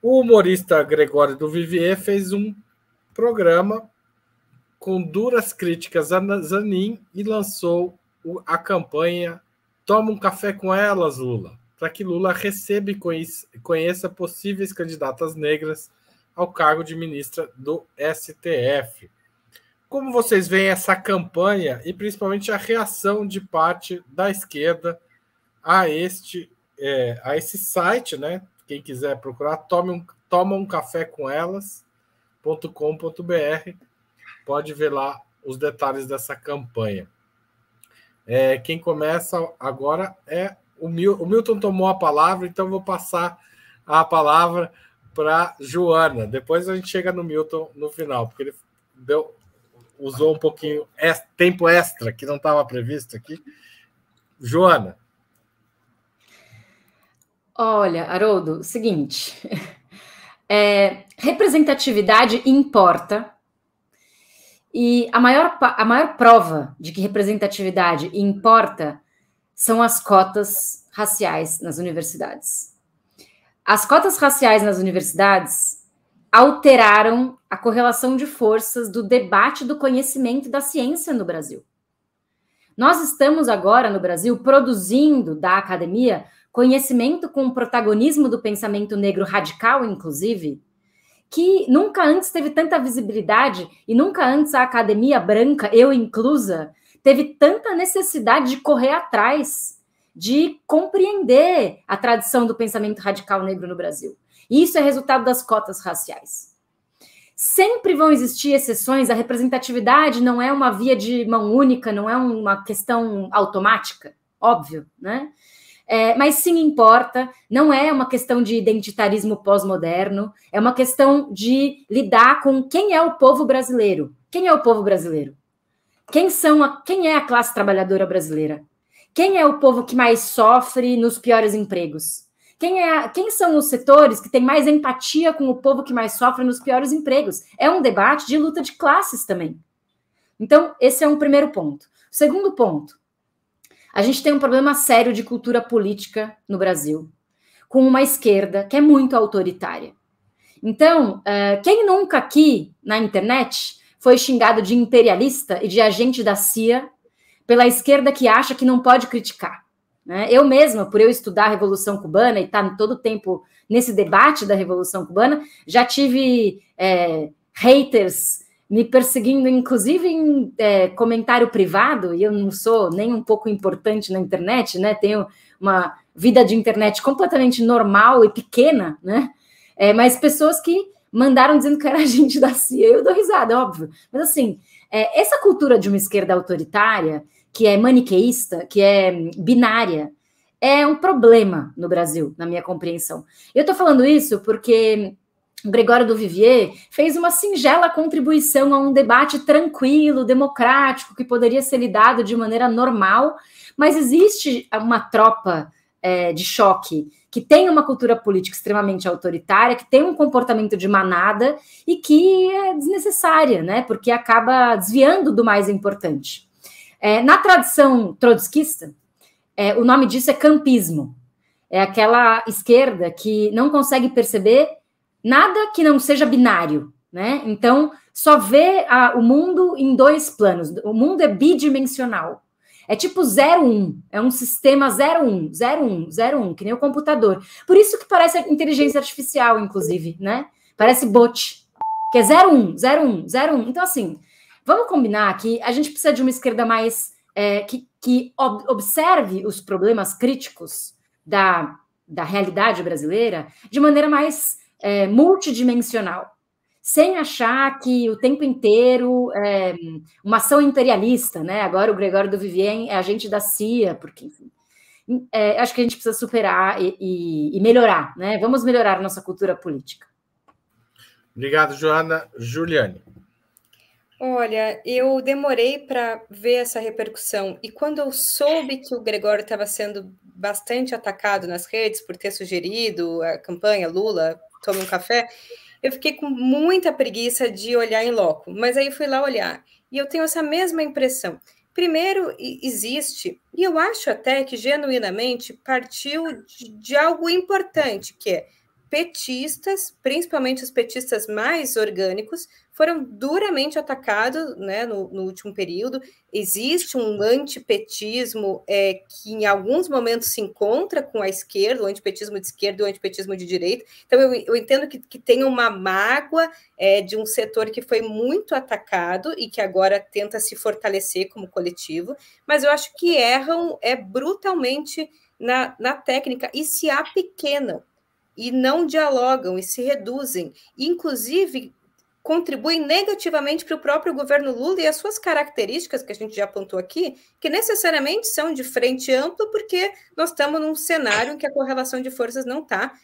O humorista Gregório do Vivier fez um programa com duras críticas a Zanin e lançou a campanha Toma um café com elas, Lula, para que Lula receba e conheça possíveis candidatas negras ao cargo de ministra do STF. Como vocês veem essa campanha e principalmente a reação de parte da esquerda a esse site, né? Quem quiser procurar, toma um café com elas.com.br, pode ver lá os detalhes dessa campanha. Quem começa agora é o Milton. O Milton tomou a palavra, então vou passar a palavra para Joana. Depois a gente chega no Milton no final, porque ele usou um pouquinho tempo extra que não estava previsto aqui. Joana. Olha, Haroldo, seguinte, representatividade importa, e a maior prova de que representatividade importa são as cotas raciais nas universidades. As cotas raciais nas universidades alteraram a correlação de forças do debate do conhecimento da ciência no Brasil. Nós estamos agora, no Brasil, produzindo da academia conhecimento com o protagonismo do pensamento negro radical, inclusive, que nunca antes teve tanta visibilidade e nunca antes a academia branca, eu inclusa, teve tanta necessidade de correr atrás, de compreender a tradição do pensamento radical negro no Brasil. E isso é resultado das cotas raciais. Sempre vão existir exceções, a representatividade não é uma via de mão única, não é uma questão automática, óbvio, né? Mas sim importa, não é uma questão de identitarismo pós-moderno, é uma questão de lidar com quem é o povo brasileiro. Quem é o povo brasileiro? Quem é a classe trabalhadora brasileira? Quem é o povo que mais sofre nos piores empregos? Quem são os setores que têm mais empatia com o povo que mais sofre nos piores empregos? É um debate de luta de classes também. Então, esse é um primeiro ponto. Segundo ponto, a gente tem um problema sério de cultura política no Brasil, com uma esquerda que é muito autoritária. Então, quem nunca aqui na internet foi xingado de imperialista e de agente da CIA pela esquerda que acha que não pode criticar? Né? Eu mesma, por eu estudar a Revolução Cubana e estar todo o tempo nesse debate da Revolução Cubana, já tive haters me perseguindo, inclusive em comentário privado, e eu não sou nem um pouco importante na internet, né? Tenho uma vida de internet completamente normal e pequena, né? Mas pessoas que mandaram dizendo que era agente da CIA, eu dou risada, óbvio. Mas assim, essa cultura de uma esquerda autoritária, que é maniqueísta, que é binária, é um problema no Brasil, na minha compreensão. Eu estou falando isso porque o Gregório do Vivier fez uma singela contribuição a um debate tranquilo, democrático, que poderia ser lidado de maneira normal, mas existe uma tropa de choque que tem uma cultura política extremamente autoritária, que tem um comportamento de manada e que é desnecessária, né? Porque acaba desviando do mais importante. Na tradição trotskista, o nome disso é campismo. É aquela esquerda que não consegue perceber nada que não seja binário, né? Então, só vê o mundo em dois planos. O mundo é bidimensional. É tipo 0-1. É um sistema 0-1, 0-1, 0-1, que nem o computador. Por isso que parece inteligência artificial, inclusive, né? Parece bot, que é 0-1, 0-1, 0-1. Então, assim, vamos combinar que a gente precisa de uma esquerda mais que observe os problemas críticos da realidade brasileira de maneira mais multidimensional, sem achar que o tempo inteiro uma ação imperialista, né? Agora o Gregório do Vivier é agente da CIA, porque, enfim, acho que a gente precisa superar e melhorar, né? Vamos melhorar a nossa cultura política. Obrigado, Joana. Juliane. Olha, eu demorei para ver essa repercussão, e quando eu soube que o Gregório estava sendo bastante atacado nas redes por ter sugerido a campanha Lula, tome um café, eu fiquei com muita preguiça de olhar em loco, mas aí fui lá olhar, e eu tenho essa mesma impressão. Primeiro, existe, e eu acho até que genuinamente partiu de algo importante, que é petistas, principalmente os petistas mais orgânicos, foram duramente atacados, né, no último período. Existe um antipetismo que em alguns momentos se encontra com a esquerda, o antipetismo de esquerda e o antipetismo de direita. Então, eu entendo que tem uma mágoa de um setor que foi muito atacado e que agora tenta se fortalecer como coletivo, mas eu acho que erram brutalmente na técnica e se apequenam e não dialogam e se reduzem, inclusive contribuem negativamente para o próprio governo Lula e as suas características, que a gente já apontou aqui, que necessariamente são de frente ampla, porque nós estamos num cenário em que a correlação de forças não está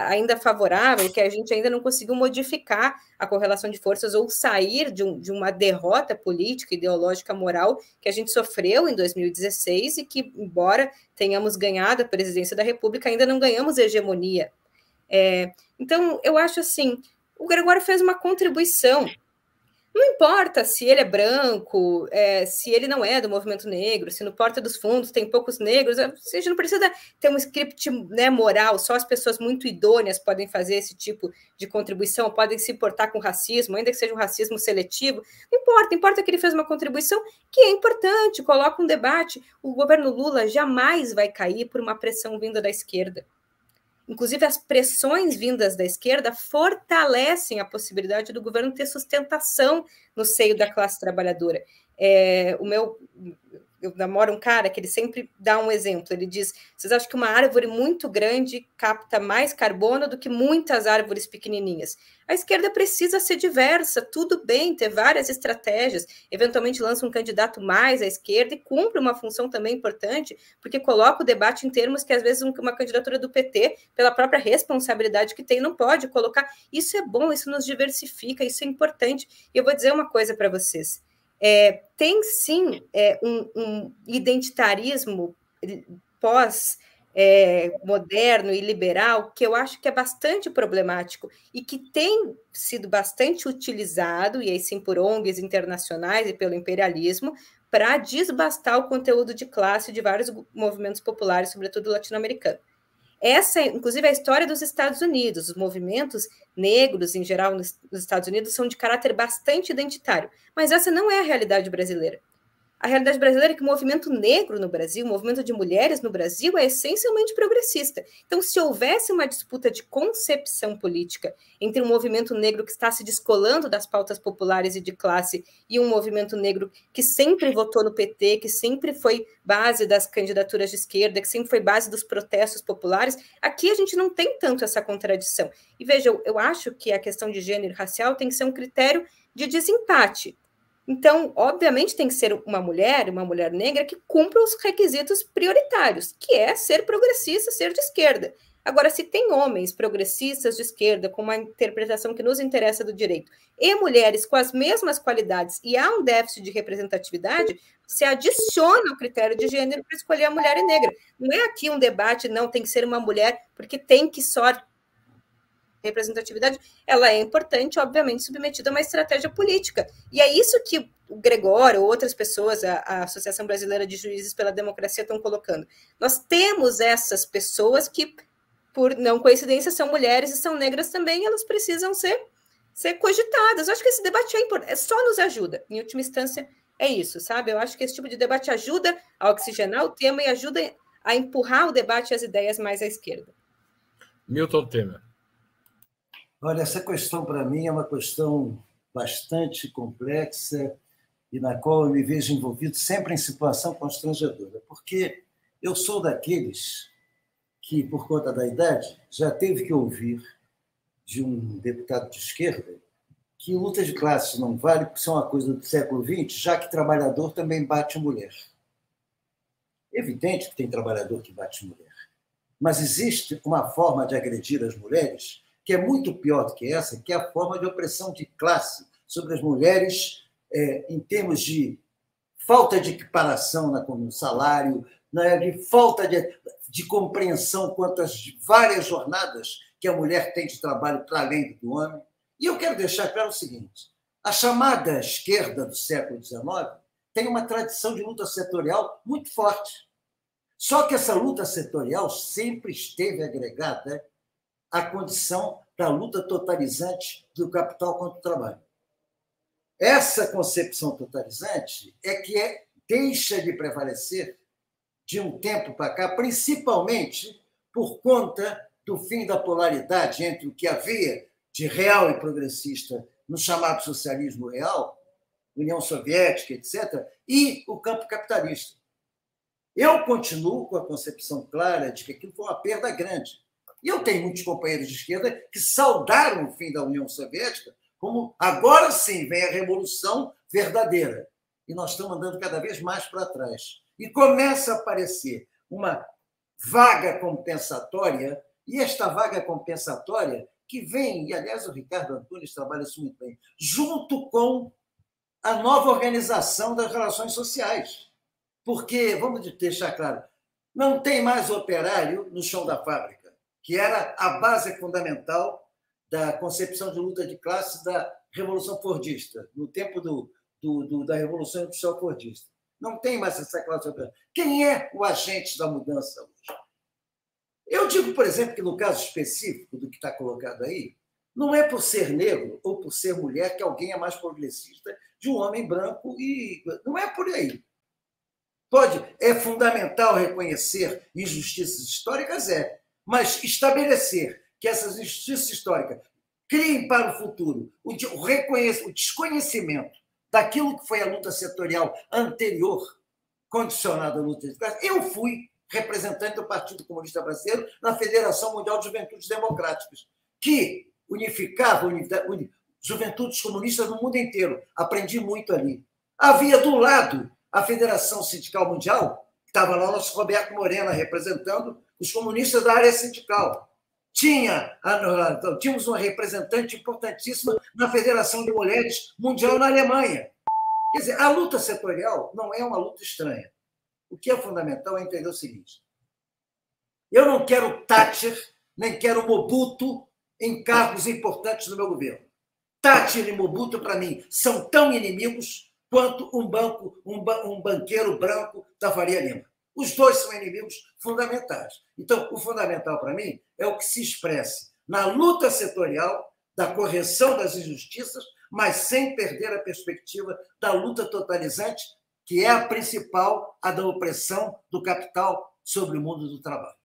ainda favorável, que a gente ainda não conseguiu modificar a correlação de forças ou sair de uma derrota política, ideológica, moral que a gente sofreu em 2016 e que, embora tenhamos ganhado a presidência da República, ainda não ganhamos hegemonia. Então, eu acho assim, o Gregório fez uma contribuição. Não importa se ele é branco, se ele não é do movimento negro, se no Porta dos Fundos tem poucos negros, a gente não precisa ter um script, né, moral, só as pessoas muito idôneas podem fazer esse tipo de contribuição, podem se importar com racismo, ainda que seja um racismo seletivo. Não importa, importa que ele fez uma contribuição que é importante, coloca um debate. O governo Lula jamais vai cair por uma pressão vinda da esquerda. Inclusive, as pressões vindas da esquerda fortalecem a possibilidade do governo ter sustentação no seio da classe trabalhadora. Eu namoro um cara que ele sempre dá um exemplo. Ele diz: vocês acham que uma árvore muito grande capta mais carbono do que muitas árvores pequenininhas? A esquerda precisa ser diversa, tudo bem, ter várias estratégias, eventualmente lança um candidato mais à esquerda e cumpre uma função também importante, porque coloca o debate em termos que, às vezes, uma candidatura do PT, pela própria responsabilidade que tem, não pode colocar. Isso é bom, isso nos diversifica, isso é importante. E eu vou dizer uma coisa para vocês. Tem sim um identitarismo pós-moderno e liberal que eu acho que é bastante problemático e que tem sido bastante utilizado, e aí sim por ONGs internacionais e pelo imperialismo, para desbastar o conteúdo de classe de vários movimentos populares, sobretudo latino-americanos. Essa, inclusive, é a história dos Estados Unidos. Os movimentos negros, em geral, nos Estados Unidos, são de caráter bastante identitário. Mas essa não é a realidade brasileira. A realidade brasileira é que o movimento negro no Brasil, o movimento de mulheres no Brasil, é essencialmente progressista. Então, se houvesse uma disputa de concepção política entre um movimento negro que está se descolando das pautas populares e de classe e um movimento negro que sempre votou no PT, que sempre foi base das candidaturas de esquerda, que sempre foi base dos protestos populares, aqui a gente não tem tanto essa contradição. E veja, eu acho que a questão de gênero racial tem que ser um critério de desempate. Então, obviamente, tem que ser uma mulher negra que cumpra os requisitos prioritários, que é ser progressista, ser de esquerda. Agora, se tem homens progressistas de esquerda, com uma interpretação que nos interessa do direito, e mulheres com as mesmas qualidades, e há um déficit de representatividade, você adiciona o critério de gênero para escolher a mulher negra. Não é aqui um debate, não, tem que ser uma mulher, porque tem que só representatividade, ela é importante, obviamente, submetida a uma estratégia política. E é isso que o Gregório ou outras pessoas, a Associação Brasileira de Juízes pela Democracia, estão colocando. Nós temos essas pessoas que, por não coincidência, são mulheres e são negras também, e elas precisam ser cogitadas. Eu acho que esse debate é importante, só nos ajuda. Em última instância, é isso, sabe? Eu acho que esse tipo de debate ajuda a oxigenar o tema e ajuda a empurrar o debate e as ideias mais à esquerda. Milton Temer. Olha, essa questão, para mim, é uma questão bastante complexa e na qual eu me vejo envolvido sempre em situação constrangedora, porque eu sou daqueles que, por conta da idade, já teve que ouvir de um deputado de esquerda que luta de classes não vale porque são uma coisa do século XX, já que trabalhador também bate mulher. É evidente que tem trabalhador que bate mulher, mas existe uma forma de agredir as mulheres que é muito pior do que essa, que é a forma de opressão de classe sobre as mulheres em termos de falta de equiparação no salário, de falta de compreensão quanto às várias jornadas que a mulher tem de trabalho para além do homem. E eu quero deixar claro o seguinte: a chamada esquerda do século XIX tem uma tradição de luta setorial muito forte. Só que essa luta setorial sempre esteve agregada a condição da luta totalizante do capital contra o trabalho. Essa concepção totalizante é que deixa de prevalecer de um tempo para cá, principalmente por conta do fim da polaridade entre o que havia de real e progressista no chamado socialismo real, União Soviética, etc., e o campo capitalista. Eu continuo com a concepção clara de que aquilo foi uma perda grande. E eu tenho muitos companheiros de esquerda que saudaram o fim da União Soviética como agora sim vem a revolução verdadeira. E nós estamos andando cada vez mais para trás. E começa a aparecer uma vaga compensatória, e esta vaga compensatória que vem, e aliás o Ricardo Antunes trabalha isso muito bem, junto com a nova organização das relações sociais. Porque, vamos deixar claro, não tem mais operário no chão da fábrica, que era a base fundamental da concepção de luta de classe da Revolução Fordista, no tempo da Revolução Industrial Fordista. Não tem mais essa classe operária. Quem é o agente da mudança hoje? Eu digo, por exemplo, que no caso específico do que está colocado aí, não é por ser negro ou por ser mulher que alguém é mais progressista de um homem branco, e não é por aí. É fundamental reconhecer injustiças históricas, mas estabelecer que essas injustiças históricas criem para o futuro o desconhecimento daquilo que foi a luta setorial anterior, condicionada à luta de classe. Eu fui representante do Partido Comunista Brasileiro na Federação Mundial de Juventudes Democráticas, que unificava juventudes comunistas no mundo inteiro. Aprendi muito ali. Havia do lado a Federação Sindical Mundial, que estava lá o nosso Roberto Morena representando os comunistas da área sindical. Tínhamos uma representante importantíssima na Federação de Mulheres Mundial na Alemanha. Quer dizer, a luta setorial não é uma luta estranha. O que é fundamental é entender o seguinte: eu não quero Thatcher, nem quero Mobutu em cargos importantes do meu governo. Thatcher e Mobutu, para mim, são tão inimigos quanto um banqueiro branco da Faria Lima. Os dois são inimigos fundamentais. Então, o fundamental para mim é o que se expresse na luta setorial, da correção das injustiças, mas sem perder a perspectiva da luta totalizante, que é a principal, a da opressão do capital sobre o mundo do trabalho.